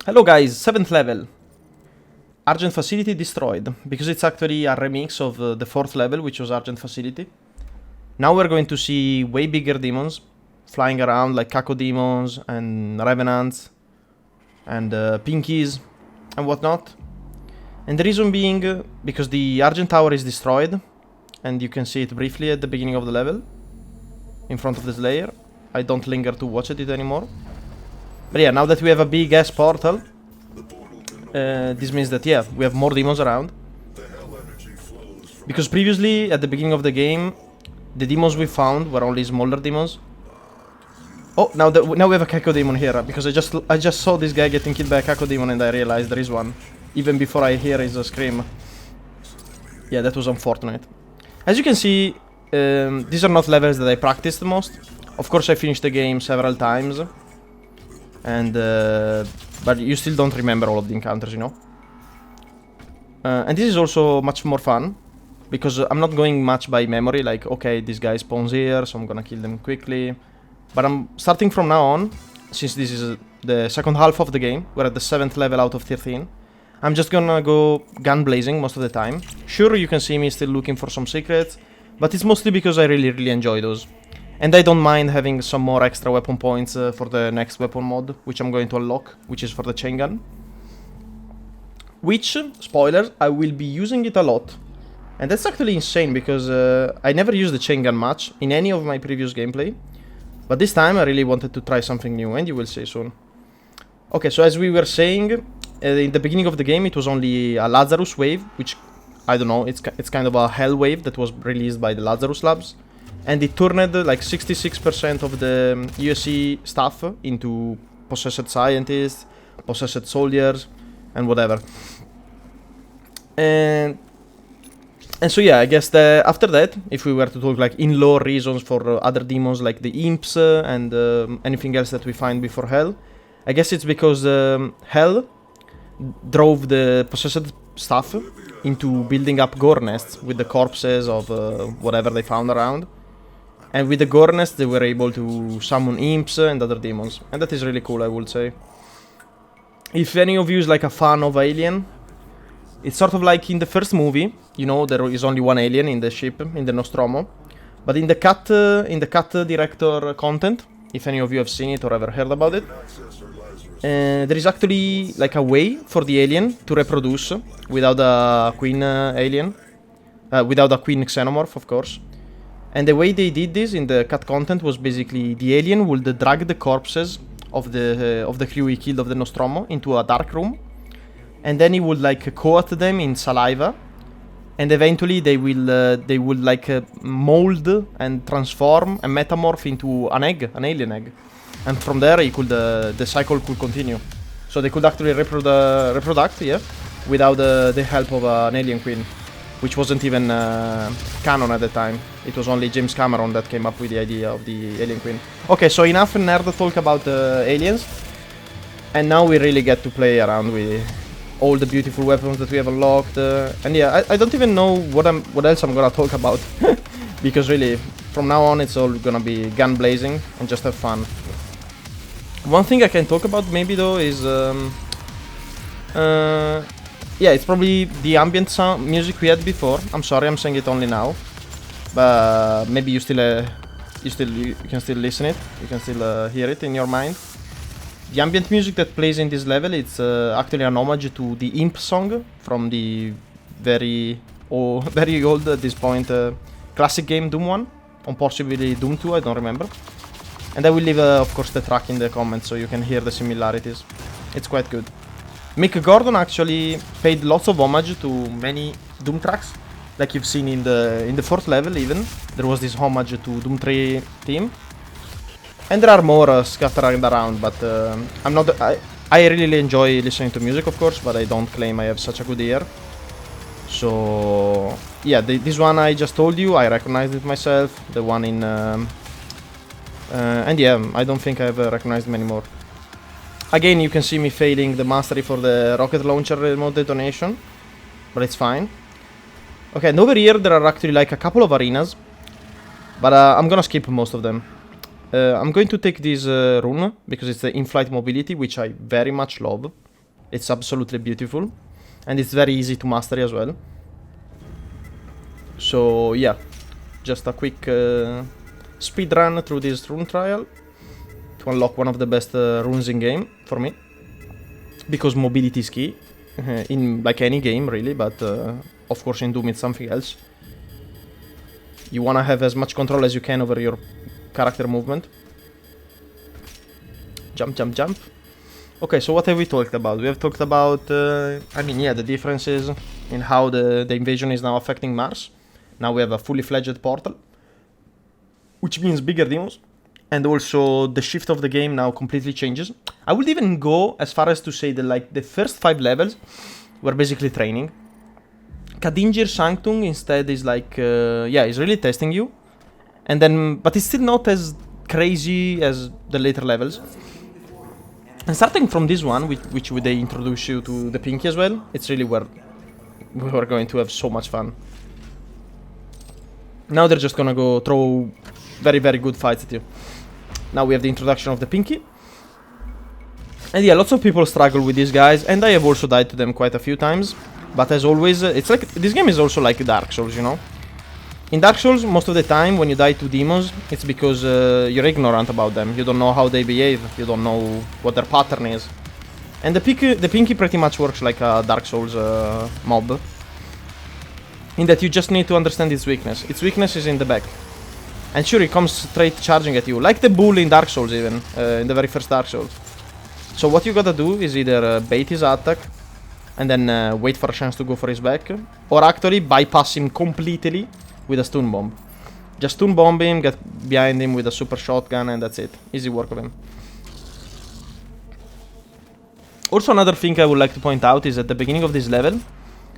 Hello guys, 7th level. Argent Facility destroyed, because it's actually a remix of the 4th level, which was Argent Facility. Now we're going to see way bigger demons flying around, like Kako demons and Revenants and Pinkies and whatnot. And the reason being, because the Argent Tower is destroyed, and you can see it briefly at the beginning of the level, in front of this layer. I don't linger to watch it anymore. But yeah, now that we have a big ass portal, this means that, yeah, we have more demons around. Because previously, at the beginning of the game, the demons we found were only smaller demons. Oh, now we have a Kako demon here, because I just saw this guy getting killed by a Kako demon and I realized there is one, even before I hear his scream. Yeah, that was unfortunate. As you can see, these are not levels that I practiced the most. Of course, I finished the game several times. And but you still don't remember all of the encounters, you know. And this is also much more fun, because I'm not going much by memory, like, okay, this guy spawns here, so I'm gonna kill them quickly. But I'm starting from now on, since this is the second half of the game, we're at the 7th level out of 13. I'm just gonna go gun blazing most of the time. Sure, you can see me still looking for some secrets, but it's mostly because I really enjoy those. And I don't mind having some more extra weapon points for the next weapon mod, which I'm going to unlock, which is for the chain gun. Which, spoilers, I will be using it a lot. And that's actually insane, because I never used the chain gun much in any of my previous gameplay. But this time I really wanted to try something new, and you will see soon. Okay, so as we were saying, in the beginning of the game it was only a Lazarus wave, which, I don't know, it's kind of a hell wave that was released by the Lazarus Labs. And it turned like 66% of the USC staff into possessed scientists, possessed soldiers, and whatever. And so yeah, I guess after that, if we were to talk like in-lore reasons for other demons like the imps and anything else that we find before Hell, I guess it's because Hell drove the possessed staff into building up Gore Nests with the corpses of whatever they found around. And with the Gore Nests, they were able to summon imps and other demons. And that is really cool, I would say. If any of you is like a fan of Alien, it's sort of like in the first movie, you know, there is only one alien in the ship, in the Nostromo. But in the cut director content, if any of you have seen it or ever heard about it, there is actually like a way for the alien to reproduce without a queen alien, without a queen xenomorph, of course. And the way they did this in the cut content was basically the alien would drag the corpses of the crew he killed of the Nostromo into a dark room, and then he would like coat them in saliva, and eventually they would like mold and transform and metamorph into an egg, an alien egg, and from there he could the cycle could continue. So they could actually reproduct, yeah, without the help of an alien queen, which wasn't even canon at the time. It was only James Cameron that came up with the idea of the alien queen. Okay, so enough nerd talk about aliens, and now we really get to play around with all the beautiful weapons that we have unlocked. And yeah, I don't even know what else I'm gonna talk about, because really, from now on, it's all gonna be gun blazing and just have fun. One thing I can talk about maybe though is yeah, it's probably the ambient sound music we had before. I'm sorry, I'm saying it only now, but maybe you can still listen it. You can still hear it in your mind. The ambient music that plays in this level, it's actually an homage to the Imp song from the very old at this point classic game Doom 1, or possibly Doom 2, I don't remember. And I will leave, of course, the track in the comments so you can hear the similarities. It's quite good. Mick Gordon actually paid lots of homage to many Doom tracks, like you've seen in the 4th level even. There was this homage to Doom 3 theme. And there are more scattered around, but I really enjoy listening to music, of course, but I don't claim I have such a good ear. So yeah, this one I just told you, I recognized it myself. The one in and yeah, I don't think I've recognized many more. Again, you can see me failing the mastery for the rocket launcher remote detonation, but it's fine. Okay, and over here there are actually like a couple of arenas, but I'm gonna skip most of them. I'm going to take this rune, because it's the in-flight mobility, which I very much love. It's absolutely beautiful. And it's very easy to master as well. So yeah, just a quick speed run through this rune trial to unlock one of the best runes in game for me. Because mobility is key in like any game really, but of course in Doom it's something else. You wanna have as much control as you can over your character movement. Jump, jump, jump. Okay, so what have we talked about? We have talked about, I mean, yeah, the differences in how the invasion is now affecting Mars. Now we have a fully fledged portal, which means bigger demons. And also the shift of the game now completely changes. I would even go as far as to say that like the first 5 levels were basically training. Kadingir Sanctum instead is like, yeah, is really testing you. And then, but it's still not as crazy as the later levels. And starting from this one, which they introduce you to the Pinky as well, it's really where we're going to have so much fun. Now they're just gonna go throw very, very good fights at you. Now we have the introduction of the Pinky. And yeah, lots of people struggle with these guys, and I have also died to them quite a few times. But as always, it's like, this game is also like Dark Souls, you know? In Dark Souls, most of the time, when you die to demons, it's because you're ignorant about them. You don't know how they behave, you don't know what their pattern is. And the Pinky pretty much works like a Dark Souls mob. In that you just need to understand its weakness. Its weakness is in the back. And sure, it comes straight charging at you, like the bull in Dark Souls even, in the very first Dark Souls. So what you gotta do is either bait his attack, and then wait for a chance to go for his back, or actually bypass him completely with a stun bomb. Just stun bomb him, get behind him with a super shotgun, and that's it. Easy work of him. Also, another thing I would like to point out is at the beginning of this level,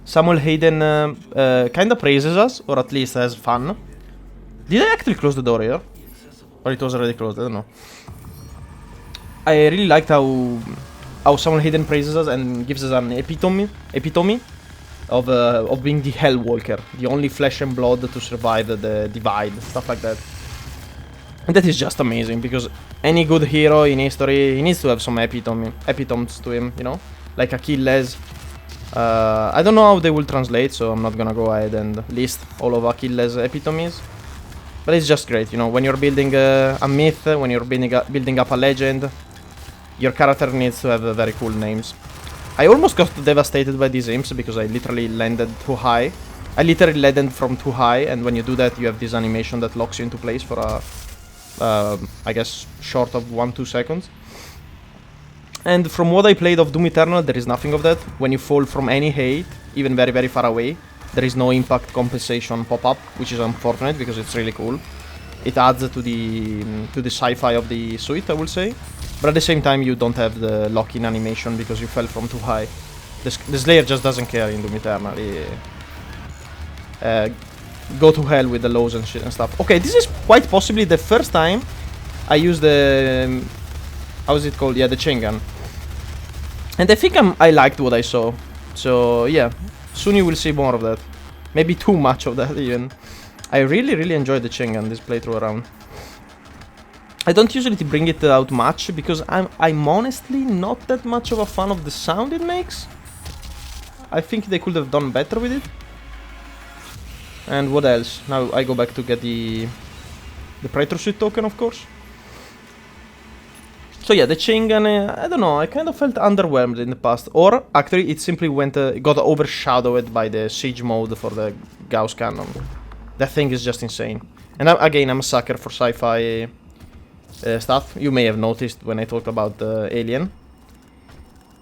Samuel Hayden kinda praises us, or at least has fun. Did I actually close the door here? Or it was already closed, I don't know. I really liked how Samuel Hayden praises us and gives us an epitome of being the Hellwalker, the only flesh and blood to survive the divide, stuff like that. And that is just amazing, because any good hero in history, he needs to have some epitomes to him, you know? Like Achilles. I don't know how they will translate, so I'm not gonna go ahead and list all of Achilles' epitomes. But it's just great, you know, when you're building a myth, when you're building up a legend, your character needs to have very cool names. I almost got devastated by these imps because I literally landed too high. I literally landed from too high, and when you do that, you have this animation that locks you into place for a, I guess, short of 1-2 seconds. And from what I played of Doom Eternal, there is nothing of that. When you fall from any height, even very, very far away, there is no impact compensation pop-up, which is unfortunate because it's really cool. It adds to the sci-fi of the suite, I will say. But at the same time, you don't have the lock-in animation because you fell from too high. The Slayer just doesn't care in Doom Eternal. Go to hell with the lows and shit and stuff. Okay, this is quite possibly the first time I use the... how is it called? Yeah, the chain gun. And I think I liked what I saw. So, yeah. Soon you will see more of that. Maybe too much of that, even. I really, really enjoyed the chain gun this playthrough around. I don't usually bring it out much, because I'm honestly not that much of a fan of the sound it makes. I think they could have done better with it. And what else? Now I go back to get the Praetor Suit token, of course. So yeah, the chain gun, I don't know, I kind of felt underwhelmed in the past. Or, actually, it simply got overshadowed by the siege mode for the Gauss cannon. That thing is just insane. And again, I'm a sucker for sci-fi stuff. You may have noticed when I talked about Alien.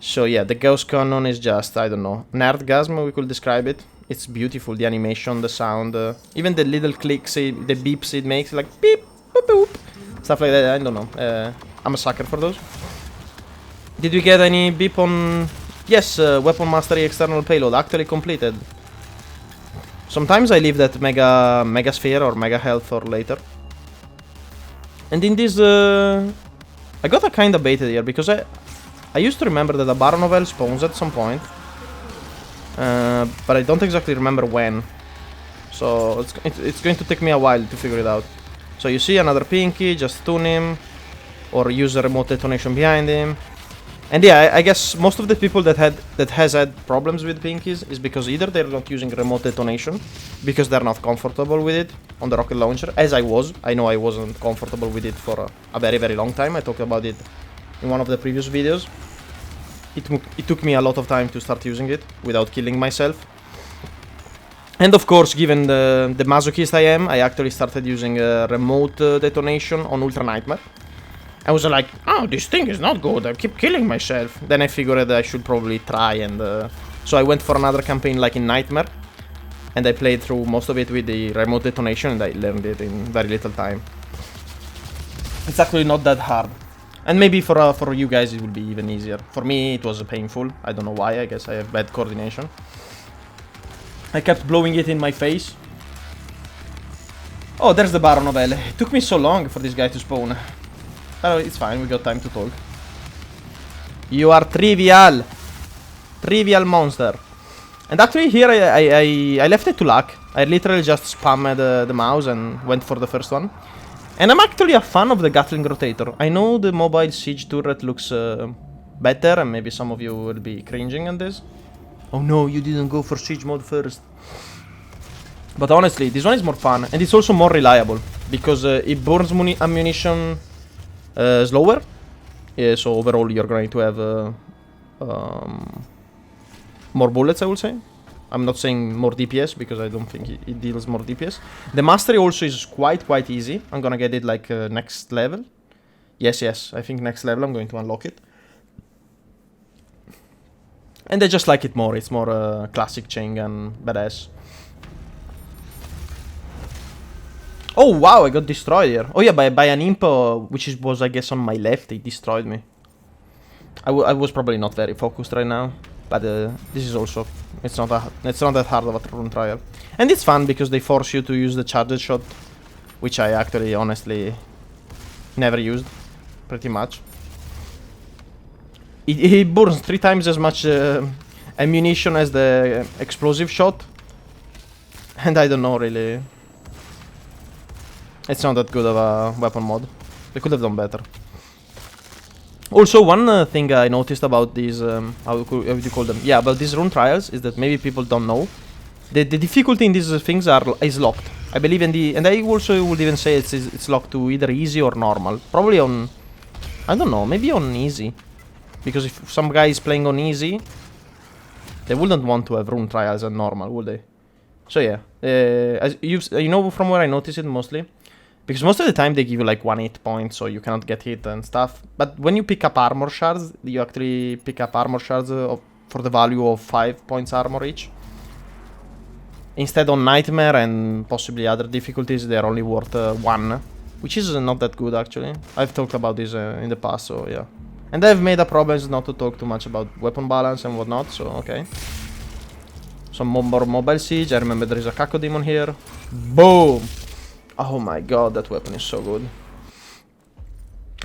So yeah, the Gauss cannon is just, I don't know, nerdgasm, we could describe it. It's beautiful, the animation, the sound, even the little clicks, the beeps it makes, like beep, boop, boop, stuff like that, I don't know. I'm a sucker for those. Did we get any beep on... Yes, Weapon Mastery External Payload, actually completed. Sometimes I leave that Mega Sphere or Mega Health for later. And in this... I got a kinda baited here, because I used to remember that a Baron Novel spawns at some point. But I don't exactly remember when. So it's going to take me a while to figure it out. So you see another Pinky, just stun him. Or use a remote detonation behind him. And yeah, I guess most of the people that has had problems with pinkies is because either they're not using remote detonation because they're not comfortable with it on the rocket launcher, as I was. I know I wasn't comfortable with it for a very, very long time. I talked about it in one of the previous videos. It took me a lot of time to start using it without killing myself. And of course, given the masochist I am, I actually started using remote detonation on Ultra Nightmare. I was like, oh, this thing is not good, I keep killing myself. Then I figured I should probably try, and so I went for another campaign like in Nightmare. And I played through most of it with the remote detonation, and I learned it in very little time. It's actually not that hard. And maybe for you guys it will be even easier. For me it was painful, I don't know why, I guess I have bad coordination. I kept blowing it in my face. Oh, there's the Baron Novelle. It took me so long for this guy to spawn. But it's fine, we got time to talk. You are trivial. Trivial monster. And actually here I left it to luck. I literally just spammed the mouse and went for the first one. And I'm actually a fan of the Gatling rotator. I know the mobile siege turret looks better, and maybe some of you will be cringing on this. Oh no, you didn't go for siege mode first. But honestly, this one is more fun, and it's also more reliable, because it burns ammunition slower. Yeah, so overall you're going to have more bullets, I would say. I'm not saying more DPS, because I don't think it deals more DPS. The mastery also is quite easy. I'm gonna get it like next level. Yes, I think next level I'm going to unlock it. And I just like it more. It's more classic chain gun, badass. Oh wow, I got destroyed here. Oh yeah, by an imp, which was I guess on my left. It destroyed me. I was probably not very focused right now. But this is also, it's not that hard of a run trial. And it's fun because they force you to use the charged shot, which I actually honestly never used, pretty much. It burns 3 times as much ammunition as the explosive shot. And I don't know really. It's not that good of a weapon mod. They could have done better. Also, one thing I noticed about these, how do you call them? Yeah, about these rune trials is that maybe people don't know. The difficulty in these things is locked. I believe and I also would even say it's locked to either easy or normal. Probably on, I don't know, maybe on easy. Because if some guy is playing on easy, they wouldn't want to have rune trials on normal, would they? So yeah, as you know from where I noticed it mostly. Because most of the time they give you like 1 hit point, so you cannot get hit and stuff. But when you pick up armor shards, you actually pick up armor shards for the value of 5 points armor each. Instead on Nightmare and possibly other difficulties, they're only worth 1. Which is not that good actually. I've talked about this in the past, so yeah. And I've made a promise not to talk too much about weapon balance and whatnot, so okay. Some more mobile siege. I remember there is a Kako demon here. Boom! Oh my god, that weapon is so good.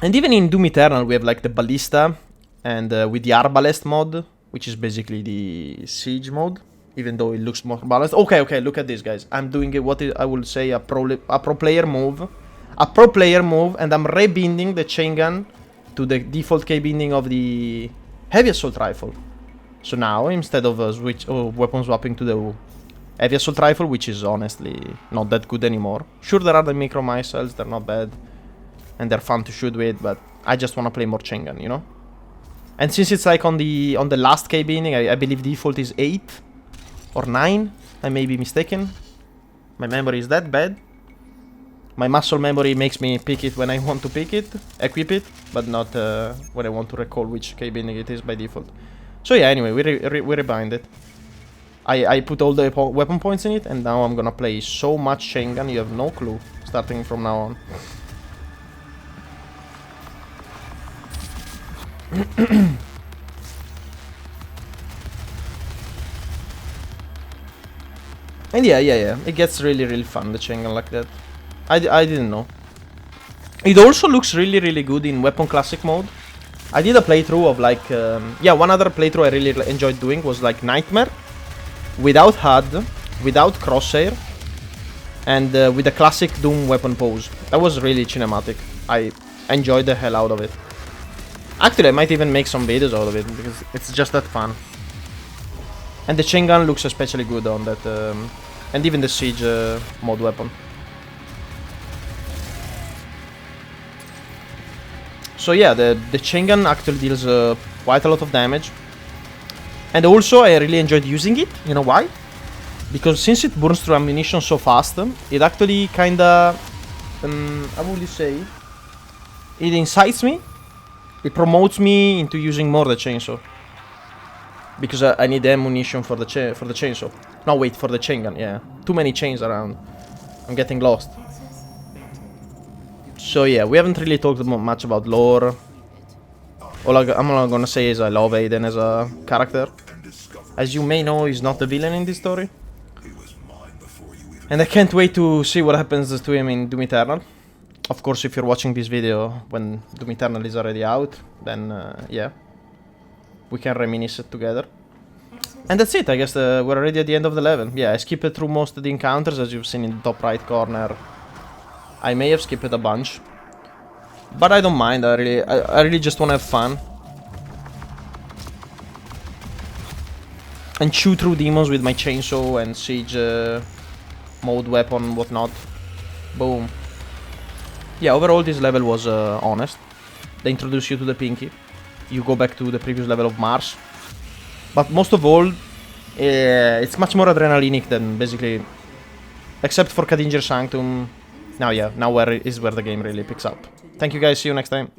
And even in Doom Eternal we have like the Ballista and with the Arbalest mod, which is basically the siege mode, even though it looks more balanced. Okay, look at this, guys. I'm doing what I would say a pro player move. A pro player move, and I'm rebinding the chain gun to the default K-binding of the heavy assault rifle. So now, instead of weapon swapping to the heavy assault rifle, which is honestly not that good anymore. Sure, there are the micro missiles, they're not bad. And they're fun to shoot with, but I just want to play more chain gun, you know? And since it's like on the last K-binding, I believe default is 8 or 9. I may be mistaken. My memory is that bad. My muscle memory makes me pick it when I want to pick it, equip it, but not when I want to recall which K-binding it is by default. So yeah, anyway, we rebind it. I put all the weapon points in it, and now I'm gonna play so much chain gun, you have no clue, starting from now on. And yeah, it gets really fun, the chain gun like that. I didn't know. It also looks really good in weapon classic mode. I did a playthrough of like, yeah, one other playthrough I really enjoyed doing was like Nightmare. Without HUD, without crosshair, and with the classic Doom weapon pose. That was really cinematic. I enjoyed the hell out of it. Actually, I might even make some videos out of it because it's just that fun. And the chain gun looks especially good on that, and even the siege mod weapon. So yeah, the chain gun actually deals quite a lot of damage. And also, I really enjoyed using it. You know why? Because since it burns through ammunition so fast, it actually kinda, how would you say? It incites me. It promotes me into using more the chainsaw. Because I need ammunition for the chainsaw. No, wait, for the chain gun, yeah. Too many chains around. I'm getting lost. So yeah, we haven't really talked much about lore. All I'm gonna say is I love Aiden as a character. As you may know, he's not the villain in this story. And I can't wait to see what happens to him in Doom Eternal. Of course, if you're watching this video when Doom Eternal is already out, then yeah. We can reminisce it together. And that's it, I guess we're already at the end of the level. Yeah, I skipped through most of the encounters, as you've seen in the top right corner. I may have skipped a bunch. But I don't mind, I really just want to have fun. And shoot through demons with my chainsaw and siege mode weapon, whatnot. Boom. Yeah, overall this level was honest. They introduce you to the Pinky. You go back to the previous level of Mars. But most of all, it's much more adrenalinic than basically... Except for Kadinger Sanctum. Now yeah, now is where the game really picks up. Thank you guys, see you next time.